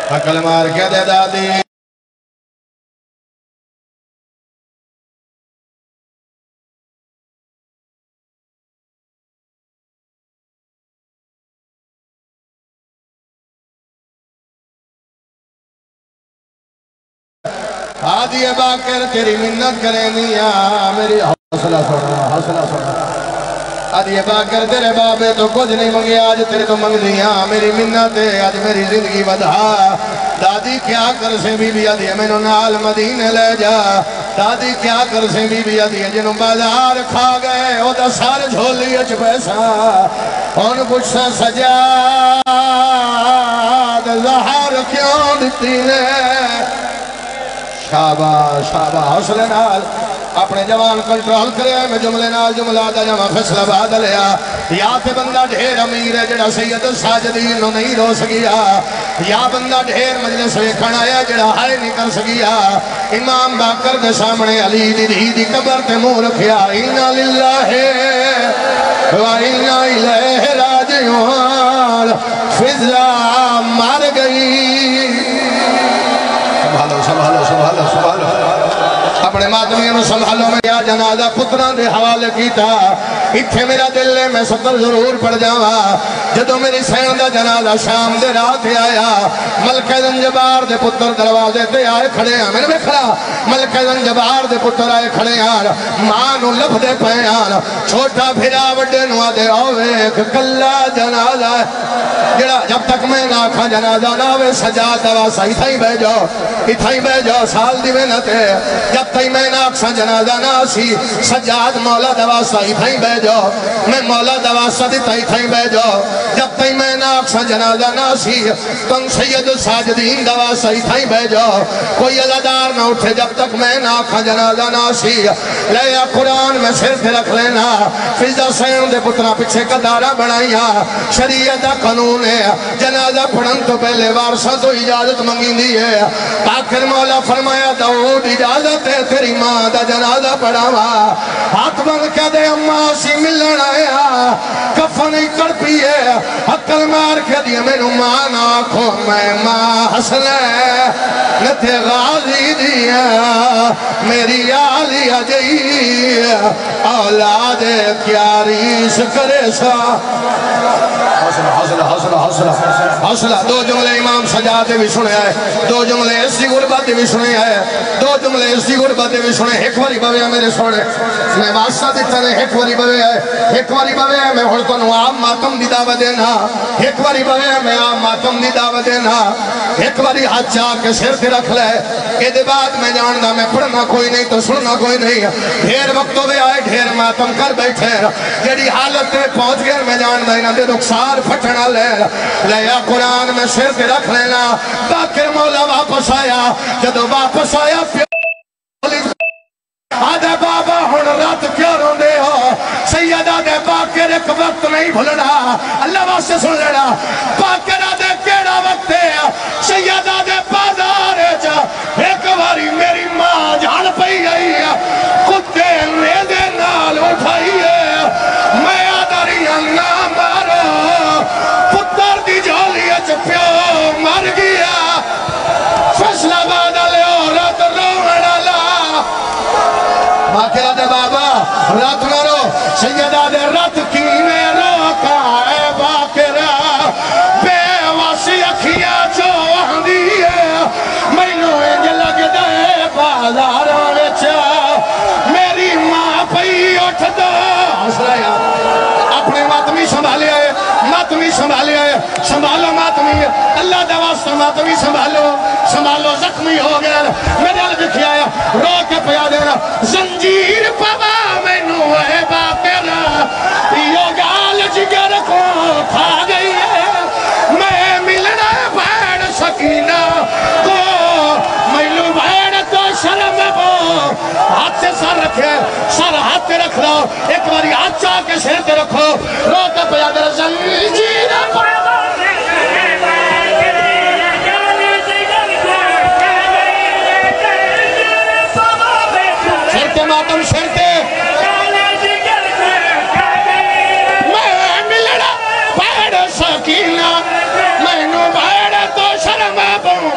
عقل مار کے دے دادی ہادی باکر تیری منت کریں دیا میری حوصلہ سونا ہادی باکر تیرے بابے تو کچھ نہیں منگے آج تیرے تو منگ دیا میری منت ہے آج میری زندگی بدھا دادی کیا کر سے بی بی آدھی میں نو نال مدینے لے جا دادی کیا کر سے بی بی آدھی جنہوں بازار کھا گئے او دا سارے جھولی اچھ پیسہ ان کچھ سے سجاد زہار کیوں دیتی نے شاباش حوصلے نال اپنے جوان کنٹرول کرے میں جملے نال جملہ دا جمع فیصلہ بعد لیا یا تے بندہ ڈھیر امیر ہے جڑا سید ساجدین نو نہیں رو سکیا یا بندہ ڈھیر مجلس ویکھن آیا جڑا ہائے نہیں کر سکیا امام باکر دے سامنے علی دی دھی دی قبر تے منہ رکھیا انا للہ و انا الیہ راجعون فضا مار گئی سنبھالو اپنے ماتمیوں میں سنبھالو میں یا جنازہ پتران دے حوالے کیتا اتھے میرا دل لے میں ستر ضرور پڑ جاوا جدو میری سین دا جنازہ شام دے رات آیا ملکہ زنجبار دے پتر دروازے تے آئے کھڑے ہیں میں نے بھی کھڑا ملکہ زنجبار دے پتر آئے کھڑے ہیں ماں نو لف دے پیان چھوٹا بھیرا وڈے نوا دے آوے ایک کلا جنازہ جڑا جب تک میں نہ کھا جنازہ نہ ہوئے سجاد دواسا اتھائی بے جو سال دی محنت ہے جب تک میں نہ کھا جنازہ نہ سی سجاد مولا دواسا اتھائی بے جو میں مولا دواسا دیتا اتھائی بے جو جب تک میں نہ کھا جنازہ نہ سی تم سید ساجدین دواسا اتھائی بے جو کوئی عزادار نہ اٹھے جب تک میں نہ کھا جنازہ نہ سی لیا قرآن میں صرف رکھ لینا فضا سین دے پترہ پچھے کا دارہ بڑھائیا شریعت قانون ہے جنازہ پڑھن تو پہلے وارثہ تو اجازت منگی دی ہے آخر مولا فرمایا داؤد اجازت ہے تیری ماں دا جنازہ پڑھاوا ہاتھ بند کیا دے اماں سی ملن آیا کفن ہی کر پیے عقل مار کے دیا میں نو ماں ناکھو میں ماں حسنے نتے غازی دیا میری آلی اجئی اولاد کیاریس کرے سا حوصلہ دو جملے امام سجاد بھی سنے آئے دو جملے اسی غربت بھی سنے آئے دو جملے اسی غربت بھی سنے ایک واری بویا میرے سوڑے میں واسطہ دیتا نے ایک واری بویا ہے ایک واری بویا ہے میں ہڑتوں عام ماتم دی دعوت دینا ایک واری بویا ہے میں عام ماتم دی دعوت دینا ایک واری ہاتھ چاہ کے سر سے رکھ لے یہ دے بعد میں جاننا میں پڑھنا کوئی نہیں تو سننا کوئی نہیں ڈھیر وقتوں دے آئے ڈھیر ماتم کر بیٹھے جیڑی حالت تے پہنچ گئے میں جاننا انہاں دے رخسار پھٹنا لیا قرآن میں سر سے رکھ لینا باکر مولا واپس آیا جدو واپس آیا آدھے بابا ہون رات کیوں روندے ہو سید آدھے باکر ایک وقت نہیں بھولنا اللہ واسطے سن لینا باکر آدھے کیڑا وقت ہے سید آدھے بازار جا ایک باری میری ماں جھاڑ پئی گئی کتے نیدے نال اٹھائی ہے میں آدھا رہی نہ مارو پتر دی جھولی اچ پیو مر گیا فیصلہ بادل عورت روڑا لا باکر آدھے بابا رات نہ رو سید آدھے رات کی میں روکا اے باکر بے واسی اکھیاں جو آندی ہے میں نو انج لگ دے بازاروں وچ میری ماں پئی اٹھ دو اپنے ماتمی سنبھالے آئے ماتمی سنبھالے آئے سنبھالو ماتمی اللہ دا واسطہ ماتمی سنبھالو زخمی ہو گیا میرے علی دکھی آیا رو کے پیا دینا زنجیر پاوا میں نو ہے باکر یہ گال جگر کو کھا گئی ہے میں ملنا بھیڑ سکینہ کو میں لو بھیڑ تو شرم بو ہاتھ سے سر رکھے سر ہاتھ پہ رکھ رہا ایک باری ہاتھ چاہ کے سر پہ رکھو رو کے پیا دینا زنجیر پاوا ماتم شرتے میں ملنا پیڑ سکینہ میں نو پیڑ تو شرم بوں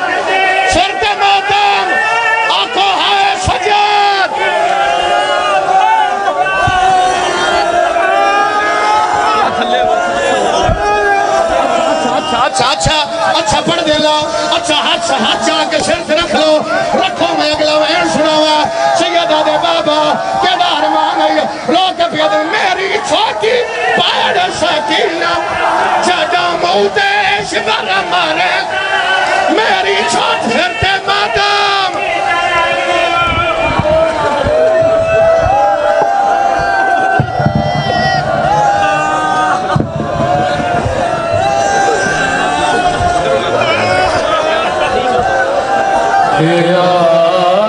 اچھا ہاتھ جا کے شرط رکھ لو رکھو میں اگلا وین سناوا سیدہ دے بابا کیا دار مانگئی رو کے پیادے میری چھوٹی پاڑ سکینہ جدہ موتے شبر مارے میری چھوٹ پھرتے مادام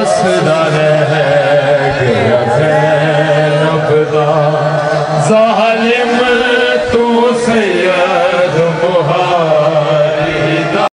آسدار